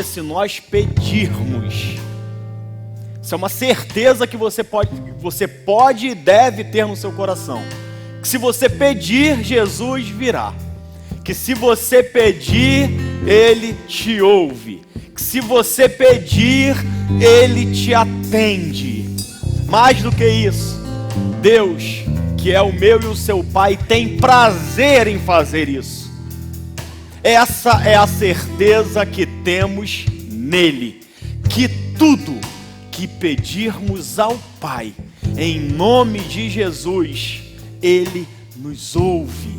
se nós pedirmos. Isso é uma certeza que você pode e deve ter no seu coração. Que se você pedir, Jesus virá. Que se você pedir, Ele te ouve. Que se você pedir, Ele te atende. Mais do que isso, Deus, que é o meu e o seu Pai, tem prazer em fazer isso. Essa é a certeza que temos nele. Que tudo que pedirmos ao Pai, em nome de Jesus, Ele nos ouve.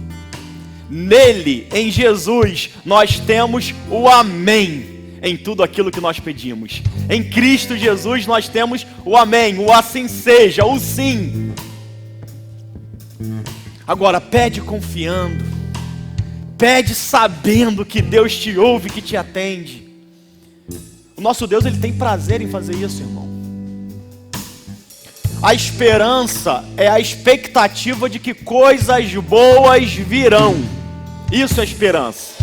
Nele, em Jesus, nós temos o amém em tudo aquilo que nós pedimos. Em Cristo Jesus nós temos o amém, o assim seja, o sim. Agora pede confiando, pede sabendo que Deus te ouve, que te atende. O nosso Deus, Ele tem prazer em fazer isso, irmão. A esperança é a expectativa de que coisas boas virão. Isso é esperança.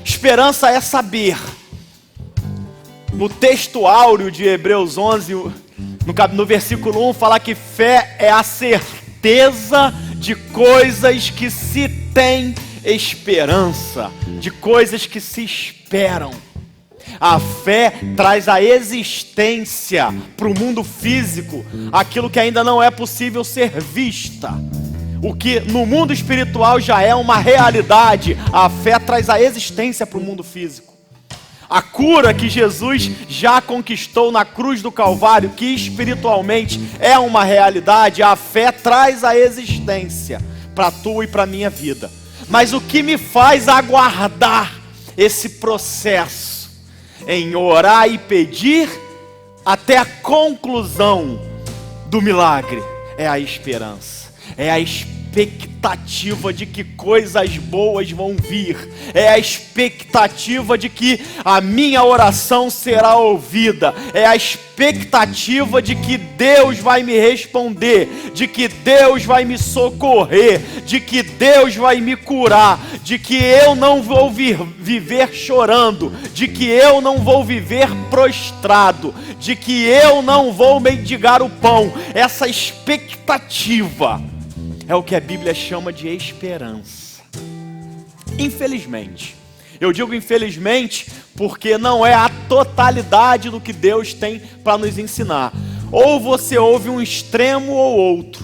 Esperança é saber. No texto áureo de Hebreus 11, no versículo 1, fala que fé é a certeza de coisas que se tem esperança, de coisas que se esperam. A fé traz a existência para o mundo físico, aquilo que ainda não é possível ser vista. O que no mundo espiritual já é uma realidade, a fé traz a existência para o mundo físico. A cura que Jesus já conquistou na cruz do Calvário, que espiritualmente é uma realidade, a fé traz a existência para a tua e para a minha vida. Mas o que me faz aguardar esse processo em orar e pedir até a conclusão do milagre é a esperança, é a expectativa de que coisas boas vão vir, é a expectativa de que a minha oração será ouvida, é a expectativa de que Deus vai me responder, de que Deus vai me socorrer, de que Deus vai me curar, de que eu não vou viver chorando, de que eu não vou viver prostrado, de que eu não vou mendigar o pão. Essa expectativa é o que a Bíblia chama de esperança. Infelizmente, eu digo infelizmente porque não é a totalidade do que Deus tem para nos ensinar. Ou você ouve um extremo ou outro.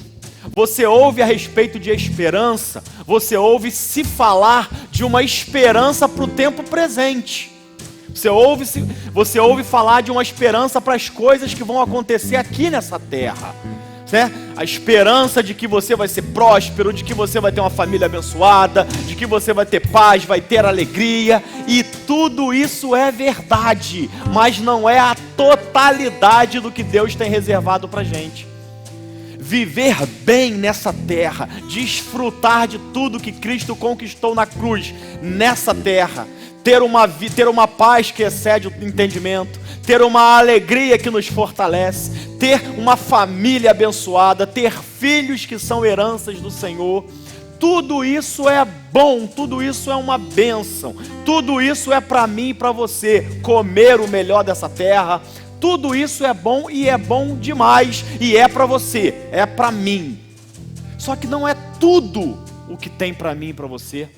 Você ouve a respeito de esperança, você ouve se falar de uma esperança para o tempo presente. Você ouve falar de uma esperança para as coisas que vão acontecer aqui nessa terra. A esperança de que você vai ser próspero, de que você vai ter uma família abençoada, de que você vai ter paz, vai ter alegria, e tudo isso é verdade, mas não é a totalidade do que Deus tem reservado para a gente. Viver bem nessa terra, desfrutar de tudo que Cristo conquistou na cruz, nessa terra, ter uma paz que excede o entendimento, ter uma alegria que nos fortalece, ter uma família abençoada, ter filhos que são heranças do Senhor. Tudo isso é bom, tudo isso é uma bênção, tudo isso é para mim e para você, comer o melhor dessa terra. Tudo isso é bom e é bom demais, e é para você, é para mim. Só que não é tudo o que tem para mim e para você.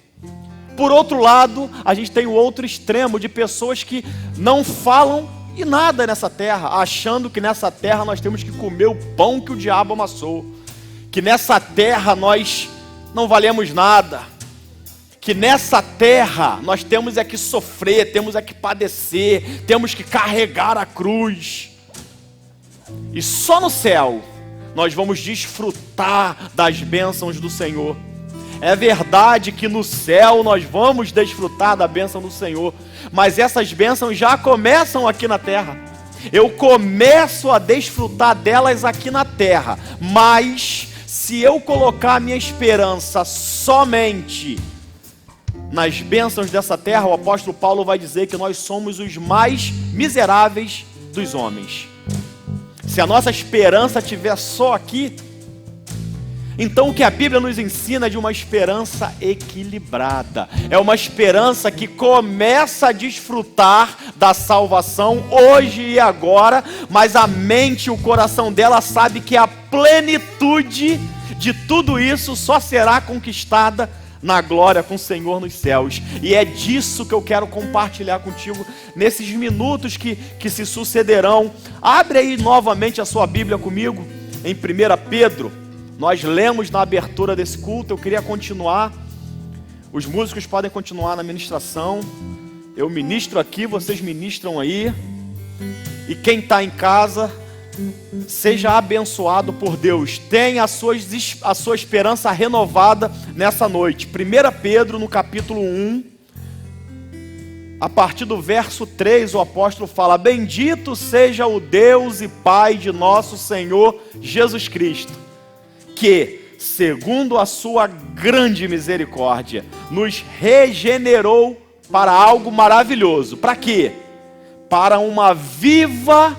Por outro lado, a gente tem o outro extremo de pessoas que não falam e nada nessa terra, achando que nessa terra nós temos que comer o pão que o diabo amassou, que nessa terra nós não valemos nada, que nessa terra nós temos é que sofrer, temos é que padecer, temos que carregar a cruz, e só no céu nós vamos desfrutar das bênçãos do Senhor. É verdade que no céu nós vamos desfrutar da bênção do Senhor, mas essas bênçãos já começam aqui na terra. Eu começo a desfrutar delas aqui na terra, mas se eu colocar a minha esperança somente nas bênçãos dessa terra, o apóstolo Paulo vai dizer que nós somos os mais miseráveis dos homens. Se a nossa esperança estiver só aqui, Então o que a Bíblia nos ensina é de uma esperança equilibrada. É uma esperança que começa a desfrutar da salvação hoje e agora, mas a mente e o coração dela sabe que a plenitude de tudo isso só será conquistada na glória com o Senhor nos céus. E é disso que eu quero compartilhar contigo nesses minutos que se sucederão. Abre aí novamente a sua Bíblia comigo em 1 Pedro. Nós lemos na abertura desse culto. Eu queria continuar. Os músicos podem continuar na ministração. Eu ministro aqui, vocês ministram aí. E quem está em casa, seja abençoado por Deus. Tenha a sua esperança renovada nessa noite. 1 Pedro, no capítulo 1, a partir do verso 3, o apóstolo fala: bendito seja o Deus e Pai de nosso Senhor Jesus Cristo, que, segundo a sua grande misericórdia, nos regenerou para algo maravilhoso. Para quê? Para uma viva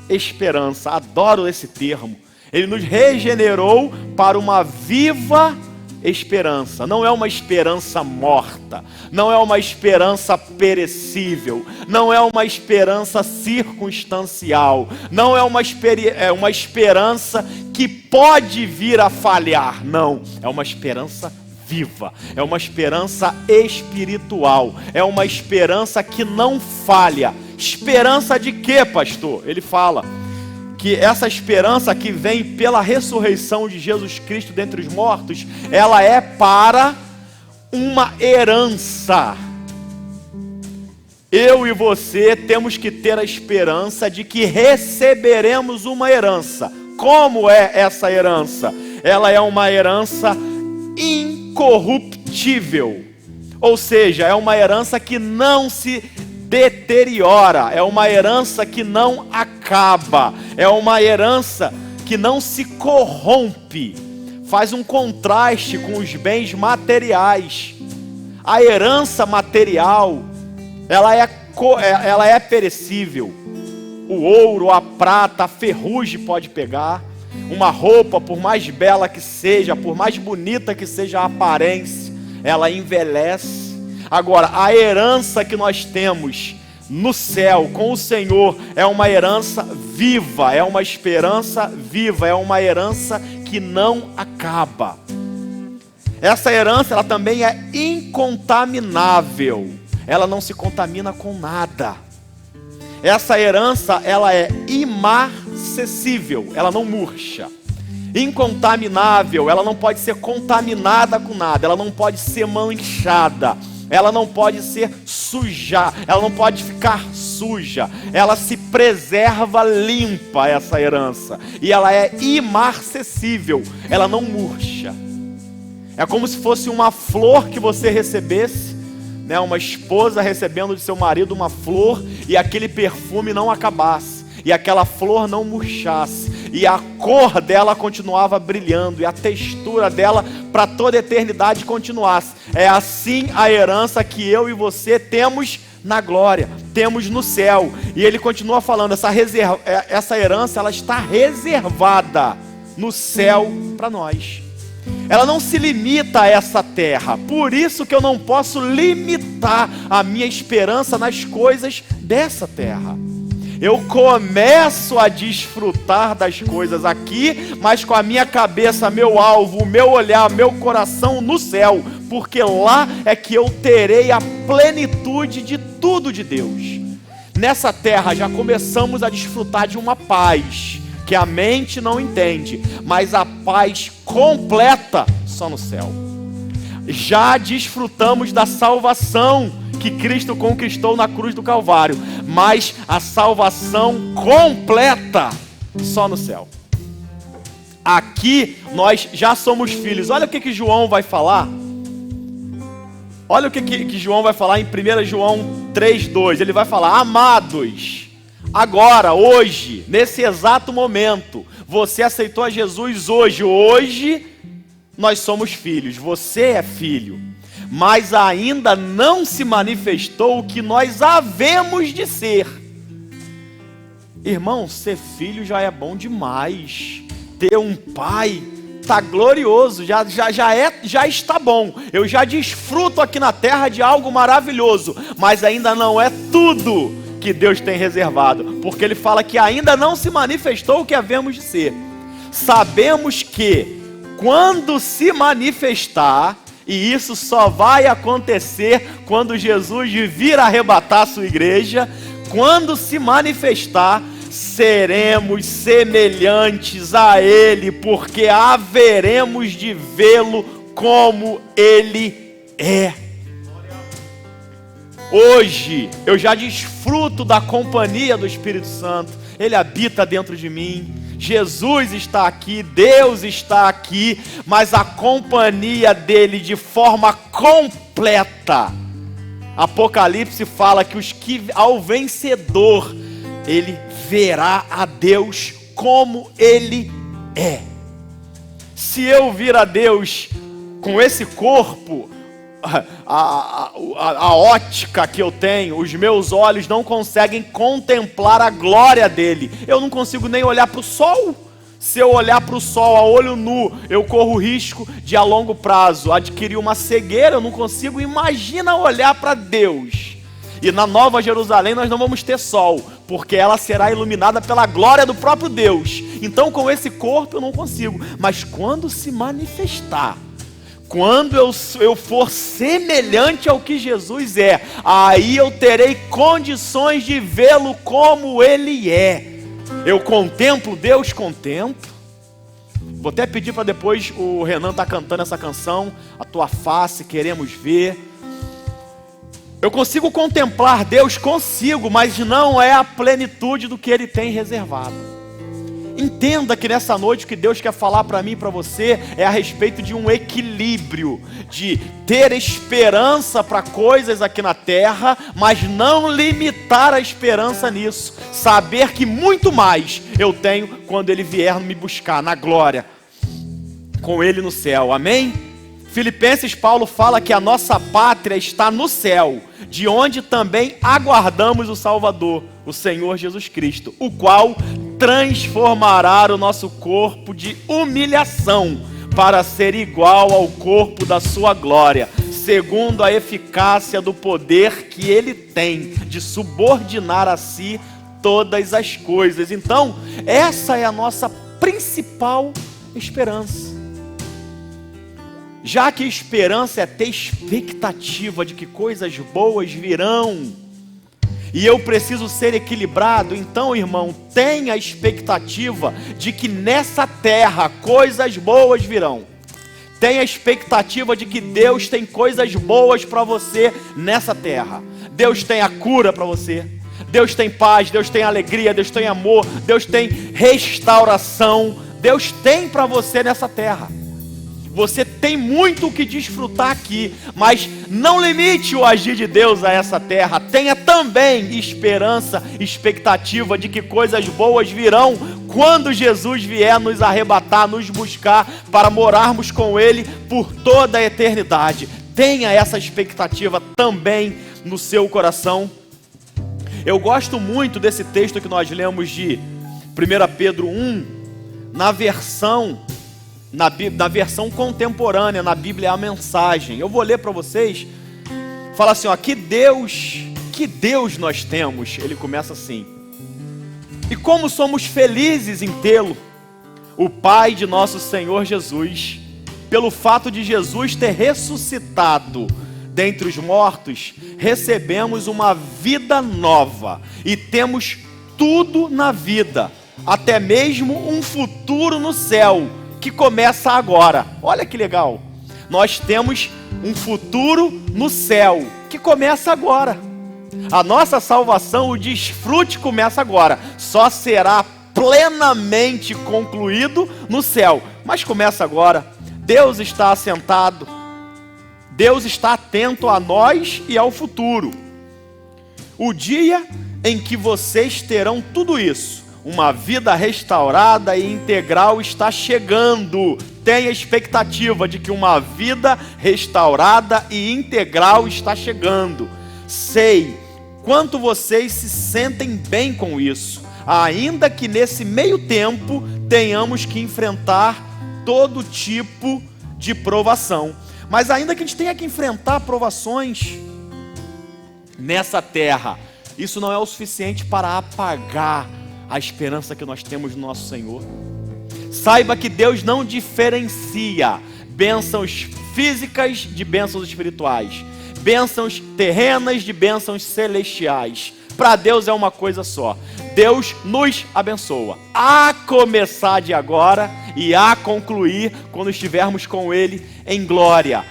esperança. Adoro esse termo. Ele nos regenerou para uma viva esperança. Não é uma esperança morta, não é uma esperança perecível, não é uma esperança circunstancial, não é uma esperança que pode vir a falhar. Não, é uma esperança viva, é uma esperança espiritual, é uma esperança que não falha. Esperança de quê, pastor? Ele fala que essa esperança que vem pela ressurreição de Jesus Cristo dentre os mortos, ela é para uma herança. Eu e você temos que ter a esperança de que receberemos uma herança. Como é essa herança? Ela é uma herança incorruptível, ou seja, é uma herança que não se deteriora, é uma herança que não acaba, é uma herança que não se corrompe. Faz um contraste com os bens materiais. A herança material, ela é perecível. O ouro, a prata, a ferrugem pode pegar. Uma roupa, por mais bela que seja, por mais bonita que seja a aparência, ela envelhece. Agora, a herança que nós temos no céu com o Senhor é uma herança viva, é uma esperança viva, é uma herança que não acaba. Essa herança, ela também é incontaminável, ela não se contamina com nada. Essa herança, ela é imarcessível, ela não murcha. Incontaminável, ela não pode ser contaminada com nada, ela não pode ser manchada, ela não pode ser suja, ela não pode ficar suja, ela se preserva limpa, essa herança, e ela é imarcessível, ela não murcha. É como se fosse uma flor que você recebesse, né? Uma esposa recebendo de seu marido uma flor, e aquele perfume não acabasse, e aquela flor não murchasse, e a cor dela continuava brilhando, e a textura dela para toda a eternidade continuasse. É assim a herança que eu e você temos na glória, temos no céu. E ele continua falando, essa herança, ela está reservada no céu para nós. Ela não se limita a essa terra, por isso que eu não posso limitar a minha esperança nas coisas dessa terra. Eu começo a desfrutar das coisas aqui, mas com a minha cabeça, meu alvo, meu olhar, meu coração no céu, porque lá é que eu terei a plenitude de tudo de Deus. Nessa terra já começamos a desfrutar de uma paz que a mente não entende, mas a paz completa só no céu. Já desfrutamos da salvação que Cristo conquistou na cruz do Calvário, mas a salvação completa só no céu. Aqui nós já somos filhos. Olha o que João vai falar. Olha o que João vai falar em 1 João 3,2. Ele vai falar: amados, agora, hoje, nesse exato momento, você aceitou a Jesus hoje nós somos filhos, você é filho, mas ainda não se manifestou o que nós havemos de ser. Irmão, ser filho já é bom demais. Ter um pai, está glorioso, já está bom. Eu já desfruto aqui na terra de algo maravilhoso, mas ainda não é tudo que Deus tem reservado, porque Ele fala que ainda não se manifestou o que havemos de ser. Sabemos que quando se manifestar, e isso só vai acontecer quando Jesus vir arrebatar a sua igreja, quando se manifestar, seremos semelhantes a Ele, porque haveremos de vê-lo como Ele é. Hoje eu já desfruto da companhia do Espírito Santo. Ele habita dentro de mim. Jesus está aqui, Deus está aqui, mas a companhia dele de forma completa. Apocalipse fala que ao vencedor, ele verá a Deus como Ele é. Se eu vir a Deus com esse corpo, a ótica que eu tenho, os meus olhos não conseguem contemplar a glória dele. Eu não consigo nem olhar para o sol. Se eu olhar para o sol a olho nu, eu corro o risco de a longo prazo adquirir uma cegueira. Eu não consigo. Imagina olhar para Deus. E na Nova Jerusalém nós não vamos ter sol, porque ela será iluminada pela glória do próprio Deus. Então com esse corpo eu não consigo. Mas quando se manifestar, quando eu for semelhante ao que Jesus é, aí eu terei condições de vê-lo como Ele é. Eu contemplo Deus, contemplo. Vou até pedir para depois, o Renan tá cantando essa canção, A Tua Face Queremos Ver. Eu consigo contemplar Deus, consigo, mas não é a plenitude do que Ele tem reservado. Entenda que nessa noite o que Deus quer falar para mim e para você é a respeito de um equilíbrio, de ter esperança para coisas aqui na terra, mas não limitar a esperança nisso. Saber que muito mais eu tenho quando Ele vier me buscar na glória, com Ele no céu, amém? Filipenses, Paulo fala que a nossa pátria está no céu, de onde também aguardamos o Salvador, o Senhor Jesus Cristo, o qual transformará o nosso corpo de humilhação para ser igual ao corpo da sua glória, segundo a eficácia do poder que Ele tem de subordinar a si todas as coisas. Então, essa é a nossa principal esperança. Já que esperança é ter expectativa de que coisas boas virão, e eu preciso ser equilibrado, então, irmão, tenha a expectativa de que nessa terra coisas boas virão. Tenha a expectativa de que Deus tem coisas boas para você nessa terra. Deus tem a cura para você. Deus tem paz, Deus tem alegria, Deus tem amor, Deus tem restauração. Deus tem para você nessa terra. Você tem muito o que desfrutar aqui, mas não limite o agir de Deus a essa terra. Tenha também esperança, expectativa de que coisas boas virão quando Jesus vier nos arrebatar, nos buscar para morarmos com Ele por toda a eternidade. Tenha essa expectativa também no seu coração. Eu gosto muito desse texto que nós lemos de 1 Pedro 1, na versão contemporânea, na Bíblia, a Mensagem. Eu vou ler para vocês. Fala assim, ó, que Deus nós temos. Ele começa assim: e como somos felizes em tê-lo, o Pai de nosso Senhor Jesus, pelo fato de Jesus ter ressuscitado dentre os mortos, recebemos uma vida nova e temos tudo na vida, até mesmo um futuro no céu, que começa agora. Olha que legal. Nós temos um futuro no céu que começa agora. A nossa salvação, o desfrute começa agora. Só será plenamente concluído no céu, mas começa agora. Deus está assentado. Deus está atento a nós e ao futuro. O dia em que vocês terão tudo isso, uma vida restaurada e integral, está chegando. Tenha expectativa de que uma vida restaurada e integral está chegando. Sei quanto vocês se sentem bem com isso, ainda que nesse meio tempo tenhamos que enfrentar todo tipo de provação. Mas ainda que a gente tenha que enfrentar provações nessa terra, isso não é o suficiente para apagar a esperança que nós temos no nosso Senhor. Saiba que Deus não diferencia bênçãos físicas de bênçãos espirituais, bênçãos terrenas de bênçãos celestiais. Para Deus é uma coisa só. Deus nos abençoa, a começar de agora e a concluir quando estivermos com Ele em glória.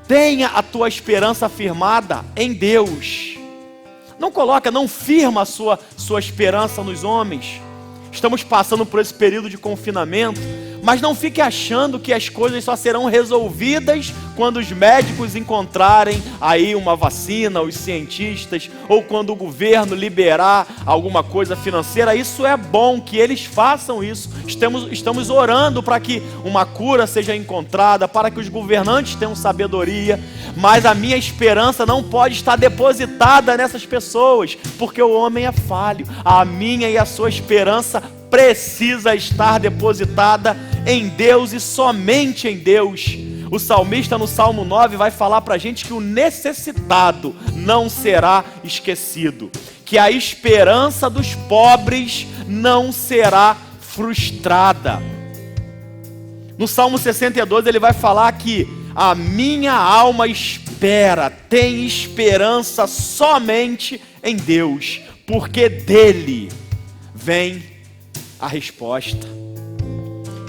Tenha a tua esperança firmada em Deus. Não firma a sua esperança nos homens. Estamos passando por esse período de confinamento, mas não fique achando que as coisas só serão resolvidas quando os médicos encontrarem aí uma vacina, os cientistas, ou quando o governo liberar alguma coisa financeira. Isso é bom que eles façam isso. Estamos orando para que uma cura seja encontrada, para que os governantes tenham sabedoria, mas a minha esperança não pode estar depositada nessas pessoas, porque o homem é falho. A minha e a sua esperança precisa estar depositada em Deus e somente em Deus. O salmista no Salmo 9 vai falar para a gente que o necessitado não será esquecido, que a esperança dos pobres não será frustrada. No Salmo 62 ele vai falar que a minha alma espera, tem esperança somente em Deus, porque dele vem a resposta.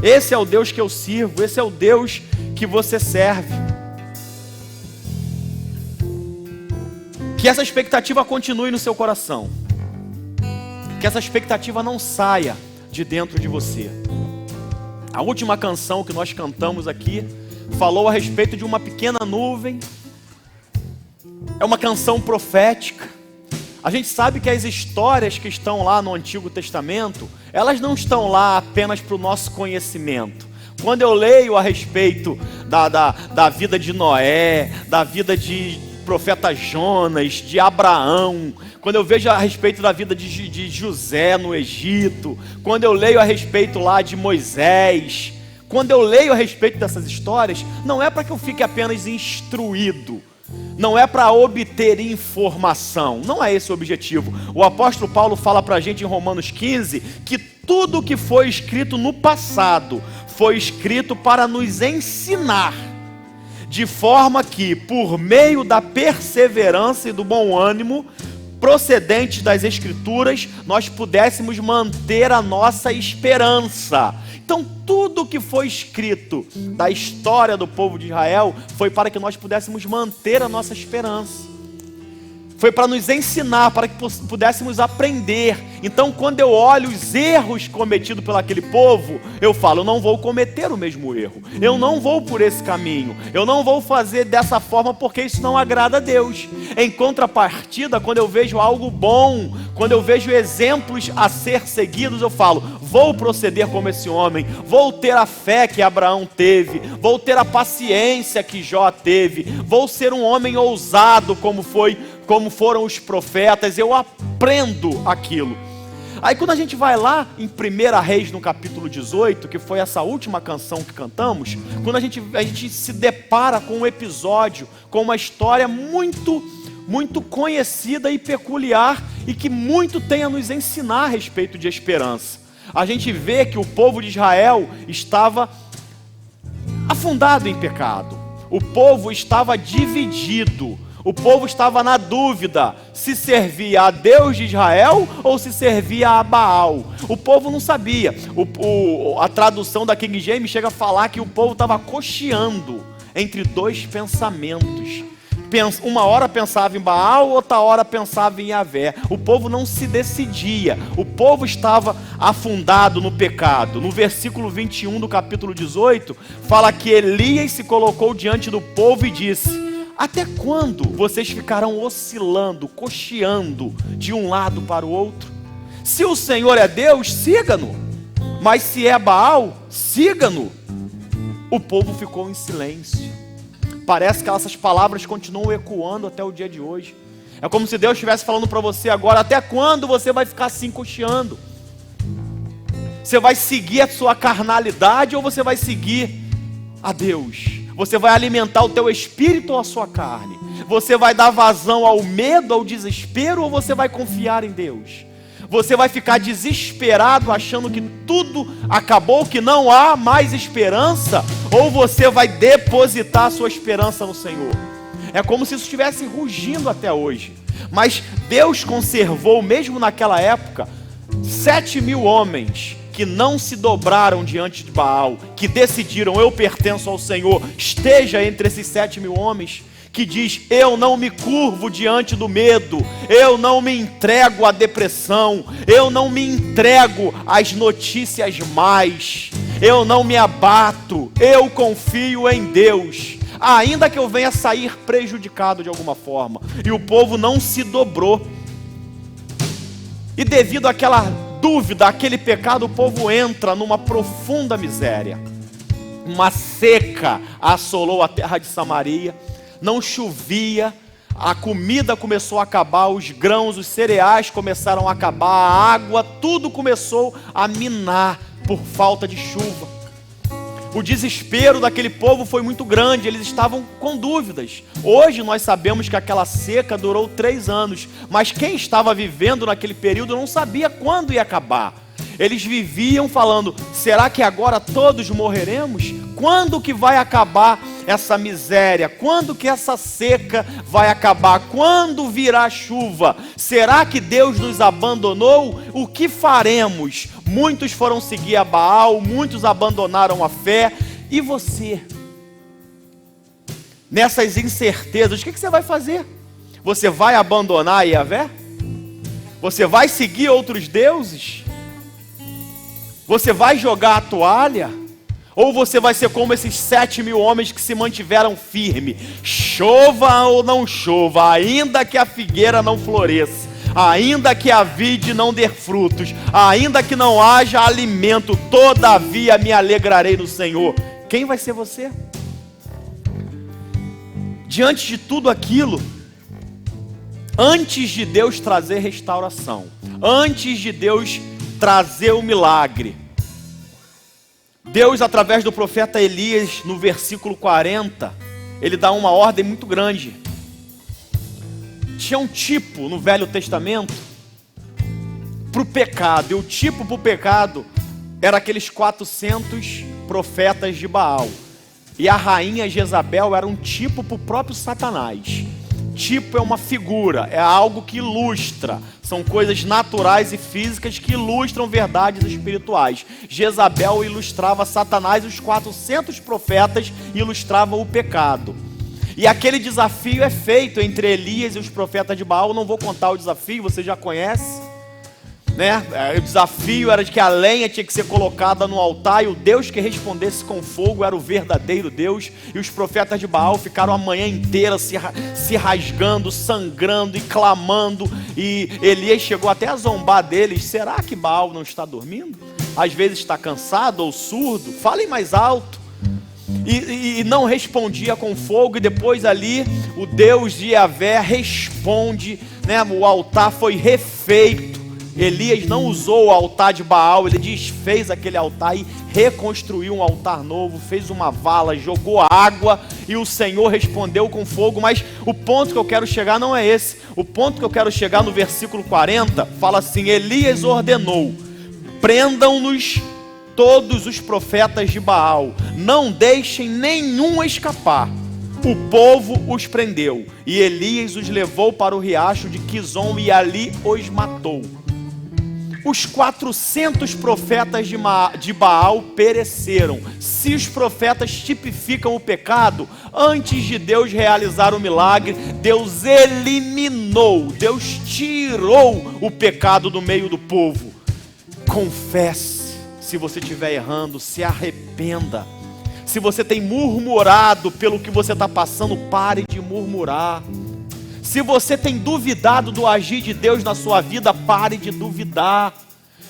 Esse é o Deus que eu sirvo, esse é o Deus que você serve. Que essa expectativa continue no seu coração, que essa expectativa não saia de dentro de você. A última canção que nós cantamos aqui falou a respeito de uma pequena nuvem. É uma canção profética. A gente sabe que as histórias que estão lá no Antigo Testamento, elas não estão lá apenas para o nosso conhecimento. Quando eu leio a respeito da vida de Noé, da vida de profeta Jonas, de Abraão, quando eu vejo a respeito da vida de José no Egito, quando eu leio a respeito lá de Moisés, quando eu leio a respeito dessas histórias, não é para que eu fique apenas instruído, não é para obter informação, não é esse o objetivo. O apóstolo Paulo fala para a gente em Romanos 15, que tudo que foi escrito no passado, foi escrito para nos ensinar, de forma que, por meio da perseverança e do bom ânimo, procedentes das Escrituras, nós pudéssemos manter a nossa esperança. Então, tudo que foi escrito da história do povo de Israel foi para que nós pudéssemos manter a nossa esperança. Foi para nos ensinar, para que pudéssemos aprender. Então, quando eu olho os erros cometidos por aquele povo, eu falo, eu não vou cometer o mesmo erro. Eu não vou por esse caminho. Eu não vou fazer dessa forma, porque isso não agrada a Deus. Em contrapartida, quando eu vejo algo bom, quando eu vejo exemplos a ser seguidos, eu falo, vou proceder como esse homem, vou ter a fé que Abraão teve, vou ter a paciência que Jó teve, vou ser um homem ousado como foram os profetas, eu aprendo aquilo. Aí quando a gente vai lá em 1 Reis, no capítulo 18, que foi essa última canção que cantamos, quando a gente se depara com um episódio, com uma história muito conhecida e peculiar, e que muito tem a nos ensinar a respeito de esperança. A gente vê que o povo de Israel estava afundado em pecado, o povo estava dividido, o povo estava na dúvida se servia a Deus de Israel ou se servia a Baal. O povo não sabia. A tradução da King James chega a falar que o povo estava cocheando entre dois pensamentos. Uma hora pensava em Baal, outra hora pensava em Yahvé. O povo não se decidia. O povo estava afundado no pecado. No versículo 21 do capítulo 18, fala que Elias se colocou diante do povo e disse: até quando vocês ficarão oscilando, cocheando de um lado para o outro? Se o Senhor é Deus, siga-no. Mas se é Baal, siga-no. O povo ficou em silêncio. Parece que essas palavras continuam ecoando até o dia de hoje. É como se Deus estivesse falando para você agora: até quando você vai ficar assim cocheando? Você vai seguir a sua carnalidade ou você vai seguir a Deus? Você vai alimentar o teu espírito ou a sua carne? Você vai dar vazão ao medo, ao desespero, ou você vai confiar em Deus? Você vai ficar desesperado achando que tudo acabou, que não há mais esperança, ou você vai depositar a sua esperança no Senhor? É como se isso estivesse rugindo até hoje. Mas Deus conservou, mesmo naquela época, 7.000 homens que não se dobraram diante de Baal, que decidiram: eu pertenço ao Senhor. Esteja entre esses 7.000 homens que diz: eu não me curvo diante do medo, eu não me entrego à depressão, eu não me entrego às notícias más, eu não me abato, eu confio em Deus, ainda que eu venha sair prejudicado de alguma forma. E o povo não se dobrou, e devido àquela dúvida, àquele pecado, o povo entra numa profunda miséria. Uma seca assolou a terra de Samaria, não chovia, a comida começou a acabar, os grãos, os cereais começaram a acabar, a água, tudo começou a minar por falta de chuva. O desespero daquele povo foi muito grande, eles estavam com dúvidas. Hoje nós sabemos que aquela seca durou 3 anos, mas quem estava vivendo naquele período não sabia quando ia acabar. Eles viviam falando: será que agora todos morreremos? Quando que vai acabar essa miséria? Quando que essa seca vai acabar? Quando virá chuva? Será que Deus nos abandonou? O que faremos? Muitos foram seguir a Baal, muitos abandonaram a fé. E você? Nessas incertezas, o que você vai fazer? Você vai abandonar Yahvé? Você vai seguir outros deuses? Você vai jogar a toalha? Ou você vai ser como esses 7.000 homens que se mantiveram firmes? Chova ou não chova, ainda que a figueira não floresça, ainda que a vide não dê frutos, ainda que não haja alimento, todavia me alegrarei no Senhor. Quem vai ser você? Diante de tudo aquilo, antes de Deus trazer restauração, antes de Deus trazer o milagre, Deus, através do profeta Elias, no versículo 40, ele dá uma ordem muito grande. Tinha um tipo no Velho Testamento para o pecado, e o tipo para o pecado era aqueles 400 profetas de Baal, e a rainha Jezabel era um tipo para o próprio Satanás. Tipo é uma figura, é algo que ilustra, são coisas naturais e físicas que ilustram verdades espirituais. Jezabel ilustrava Satanás, os 400 profetas ilustravam o pecado. E aquele desafio é feito entre Elias e os profetas de Baal. Eu não vou contar o desafio, você já conhece, né? O desafio era de que a lenha tinha que ser colocada no altar, e o Deus que respondesse com fogo era o verdadeiro Deus. E os profetas de Baal ficaram a manhã inteira se rasgando, sangrando e clamando. E Elias chegou até a zombar deles. Será que Baal não está dormindo? Às vezes está cansado ou surdo? Falem mais alto. E não respondia com fogo. E depois ali o Deus de Yahvé responde, né? O altar foi refeito. Elias não usou o altar de Baal, ele desfez aquele altar e reconstruiu um altar novo, fez uma vala, jogou água, e o Senhor respondeu com fogo. Mas o ponto que eu quero chegar não é esse. O ponto que eu quero chegar no versículo 40, fala assim: Elias ordenou: prendam-nos todos os profetas de Baal, não deixem nenhum escapar. O povo os prendeu, e Elias os levou para o riacho de Quizon, e ali os matou. Os 400 profetas de Baal pereceram. Se os profetas tipificam o pecado, antes de Deus realizar o milagre, Deus eliminou, Deus tirou o pecado do meio do povo. Confesse, se você estiver errando, se arrependa. Se você tem murmurado pelo que você está passando, pare de murmurar. Se você tem duvidado do agir de Deus na sua vida, pare de duvidar.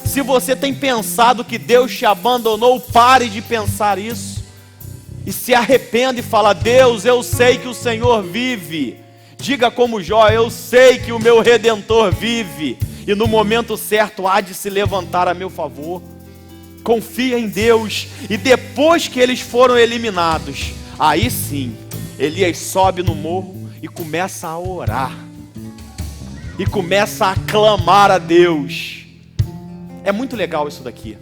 Se você tem pensado que Deus te abandonou, pare de pensar isso. E se arrependa e fala: Deus, eu sei que o Senhor vive. Diga como Jó: eu sei que o meu Redentor vive, e no momento certo há de se levantar a meu favor. confia em Deus. E depois que eles foram eliminados, aí sim, Elias sobe no morro e começa a orar. E começa a clamar a Deus. É muito legal isso daqui.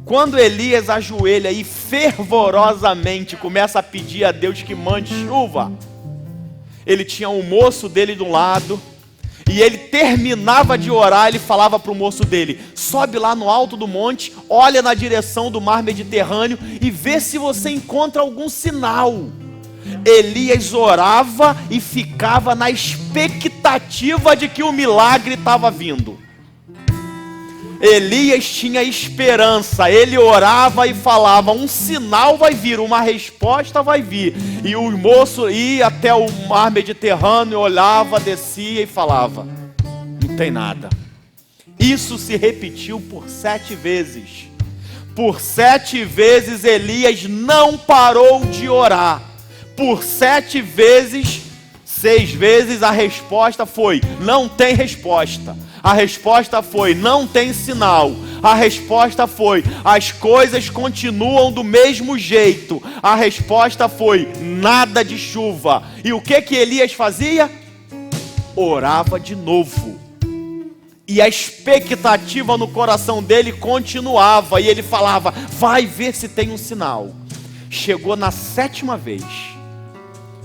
Quando Elias ajoelha e fervorosamente começa a pedir a Deus que mande chuva, ele tinha um moço dele do lado, e ele terminava de orar, ele falava para o moço dele: sobe lá no alto do monte, olha na direção do mar Mediterrâneo e vê se você encontra algum sinal. Elias orava e ficava na expectativa de que o milagre estava vindo. Elias tinha esperança, ele orava e falava: um sinal vai vir, uma resposta vai vir. E o moço ia até o mar Mediterrâneo, olhava, descia e falava: não tem nada. Isso se repetiu por 7 vezes. Por 7 vezes Elias não parou de orar. Por 7 vezes, 6 vezes a resposta foi: não tem resposta. A resposta foi: não tem sinal. A resposta foi: as coisas continuam do mesmo jeito. A resposta foi: nada de chuva. E o que Elias fazia? Orava de novo. E a expectativa no coração dele continuava. E ele falava: vai ver se tem um sinal. Chegou na 7ª vez.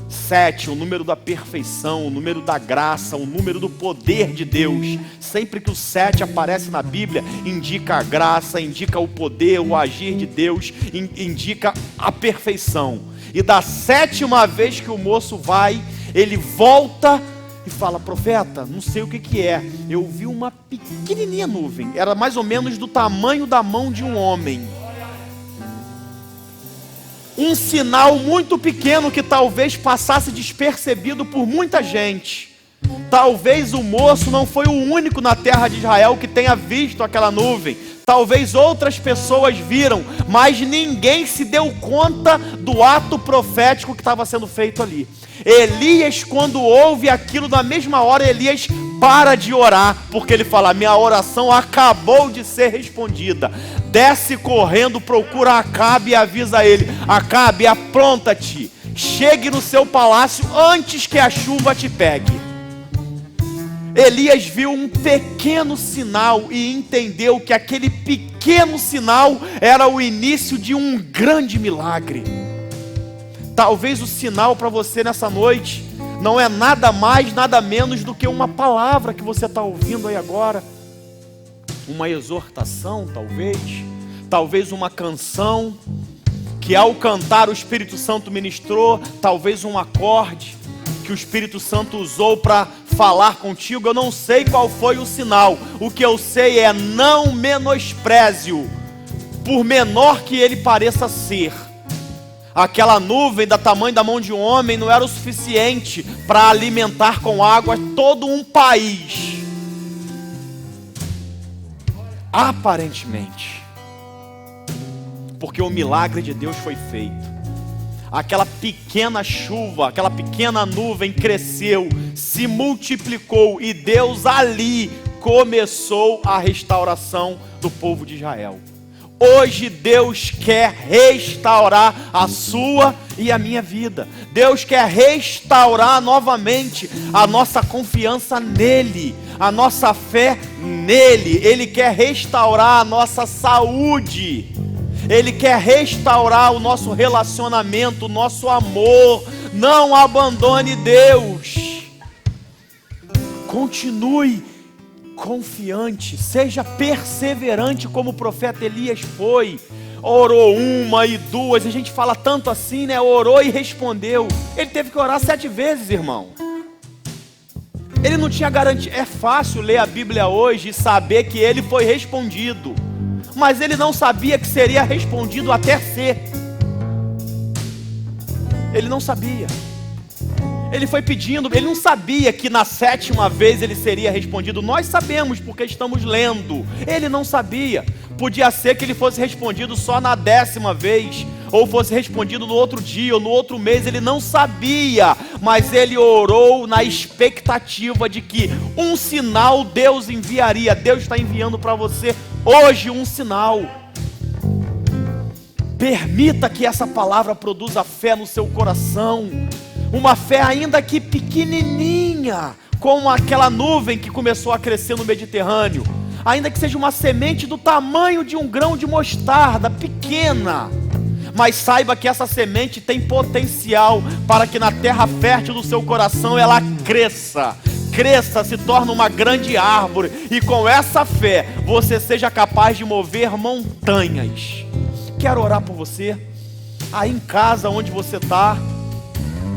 7, o número da perfeição, o número da graça, o número do poder de Deus. Sempre que o 7 aparece na Bíblia, indica a graça, indica o poder, o agir de Deus, indica a perfeição. E da 7ª vez que o moço vai, ele volta e fala: profeta, não sei o que é, eu vi uma pequenininha nuvem, era mais ou menos do tamanho da mão de um homem. Um sinal muito pequeno que talvez passasse despercebido por muita gente. Talvez o moço não foi o único na terra de Israel que tenha visto aquela nuvem. Talvez outras pessoas viram, mas ninguém se deu conta do ato profético que estava sendo feito ali. Elias, quando ouve aquilo, na mesma hora Elias para de orar, porque ele fala: minha oração acabou de ser respondida. Desce correndo, procura Acabe e avisa ele: Acabe, apronta-te, chegue no seu palácio antes que a chuva te pegue. Elias viu um pequeno sinal e entendeu que aquele pequeno sinal era o início de um grande milagre. Talvez o sinal para você nessa noite não é nada mais, nada menos do que uma palavra que você está ouvindo aí agora. Uma exortação, talvez uma canção que ao cantar o Espírito Santo ministrou, talvez um acorde que o Espírito Santo usou para falar contigo. Eu não sei qual foi o sinal. O que eu sei é: não menospreze-o, por menor que ele pareça ser. Aquela nuvem do tamanho da mão de um homem não era o suficiente para alimentar com água todo um país. Aparentemente, porque o milagre de Deus foi feito. Aquela pequena chuva, aquela pequena nuvem cresceu, se multiplicou, e Deus ali começou a restauração do povo de Israel. Hoje Deus quer restaurar a sua e a minha vida. Deus quer restaurar novamente a nossa confiança nele, a nossa fé nele. Ele quer restaurar a nossa saúde. Ele quer restaurar o nosso relacionamento, o nosso amor. Não abandone Deus. Continue confiante, seja perseverante como o profeta Elias foi. Orou 1 e 2, a gente fala tanto assim, né? Orou e respondeu. Ele teve que orar 7 vezes, irmão. Ele não tinha garantia. É fácil ler a Bíblia hoje e saber que ele foi respondido, mas ele não sabia que seria respondido até ser. Ele não sabia. Ele foi pedindo, ele não sabia que na 7ª vez ele seria respondido. Nós sabemos porque estamos lendo. Ele não sabia. Podia ser que ele fosse respondido só na 10ª vez, ou fosse respondido no outro dia, ou no outro mês. Ele não sabia, mas ele orou na expectativa de que um sinal Deus enviaria. Deus está enviando para você hoje um sinal. Permita que essa palavra produza fé no seu coração. Uma fé ainda que pequenininha, como aquela nuvem que começou a crescer no Mediterrâneo. Ainda que seja uma semente do tamanho de um grão de mostarda, pequena. Mas saiba que essa semente tem potencial para que na terra fértil do seu coração ela cresça. Cresça, se torne uma grande árvore. E com essa fé, você seja capaz de mover montanhas. Quero orar por você. Aí em casa onde você está.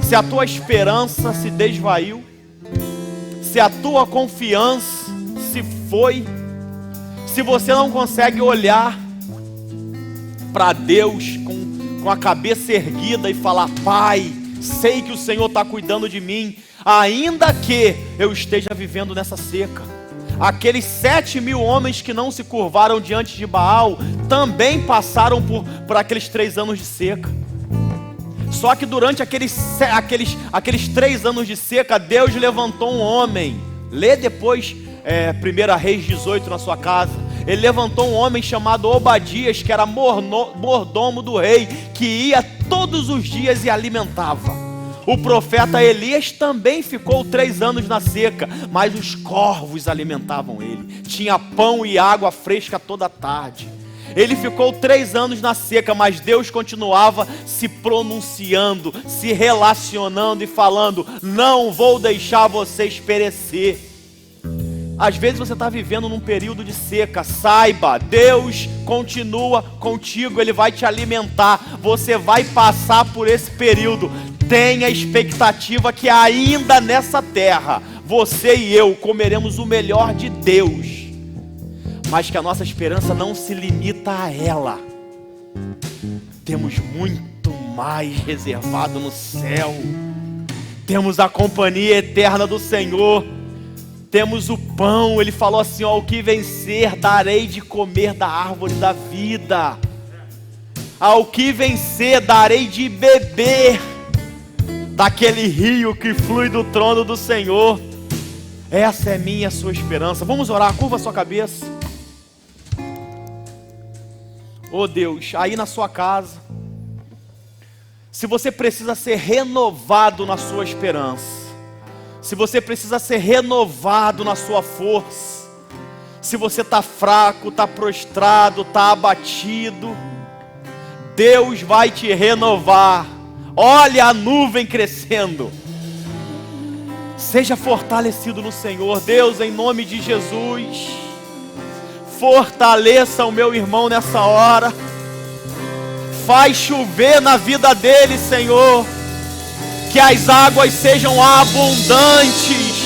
Se a tua esperança se desvaiu. Se a tua confiança se foi. Se você não consegue olhar para Deus com a cabeça erguida e falar: Pai, sei que o Senhor está cuidando de mim, ainda que eu esteja vivendo nessa seca. Aqueles 7.000 homens que não se curvaram diante de Baal também passaram por aqueles 3 anos de seca. Só que durante aqueles 3 anos de seca, Deus levantou um homem. Lê depois 1 Reis 18 na sua casa. Ele levantou um homem chamado Obadias, que era mordomo do rei, que ia todos os dias e alimentava. O profeta Elias também ficou 3 anos na seca, mas os corvos alimentavam ele. Tinha pão e água fresca toda tarde. Ele ficou 3 anos na seca, mas Deus continuava se pronunciando, se relacionando e falando: não vou deixar vocês perecer. Às vezes você está vivendo num período de seca. Saiba, Deus continua contigo, Ele vai te alimentar. Você vai passar por esse período. Tenha expectativa que ainda nessa terra, você e eu comeremos o melhor de Deus. Mas que a nossa esperança não se limita a ela. Temos muito mais reservado no céu. Temos a companhia eterna do Senhor. Temos o pão. Ele falou assim: ó, o que vencer darei de comer da árvore da vida. Ao que vencer darei de beber daquele rio que flui do trono do Senhor. Essa é minha, a sua esperança. Vamos orar, curva a sua cabeça. Oh Deus, aí na sua casa, se você precisa ser renovado na sua esperança, se você precisa ser renovado na sua força, se você está fraco, está prostrado, está abatido, Deus vai te renovar. Olha a nuvem crescendo. Seja fortalecido no Senhor. Deus, em nome de Jesus, fortaleça o meu irmão nessa hora. Faz chover na vida dele, Senhor. Que as águas sejam abundantes.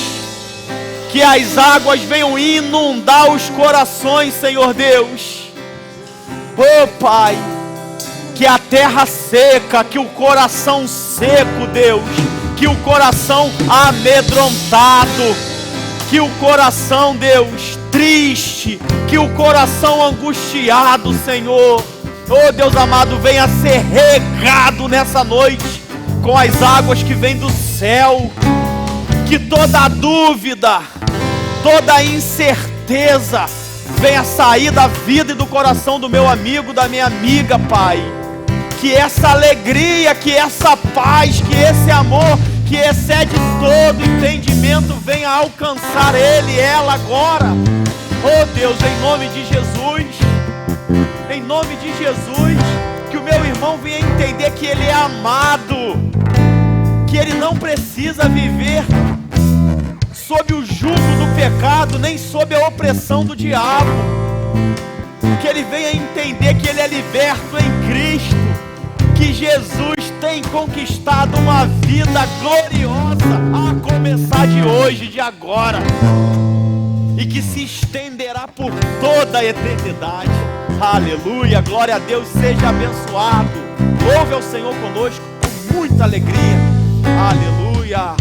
Que as águas venham inundar os corações, Senhor Deus. Oh Pai, que a terra seca, que o coração seco, Deus, que o coração amedrontado, que o coração, Deus, triste, que o coração angustiado, Senhor, oh Deus amado, venha ser regado nessa noite com as águas que vêm do céu. Que toda dúvida, toda incerteza venha sair da vida e do coração do meu amigo, da minha amiga, Pai. Que essa alegria, que essa paz, que esse amor que excede todo entendimento venha alcançar ele, ela agora. Oh Deus, em nome de Jesus, em nome de Jesus, que o meu irmão venha entender que ele é amado, que ele não precisa viver sob o jugo do pecado, nem sob a opressão do diabo. Que ele venha entender que ele é liberto em Cristo, que Jesus tem conquistado uma vida gloriosa a começar de hoje, de agora, e que se estenderá por toda a eternidade. Aleluia, glória a Deus, seja abençoado. Louve ao Senhor conosco com muita alegria. Aleluia.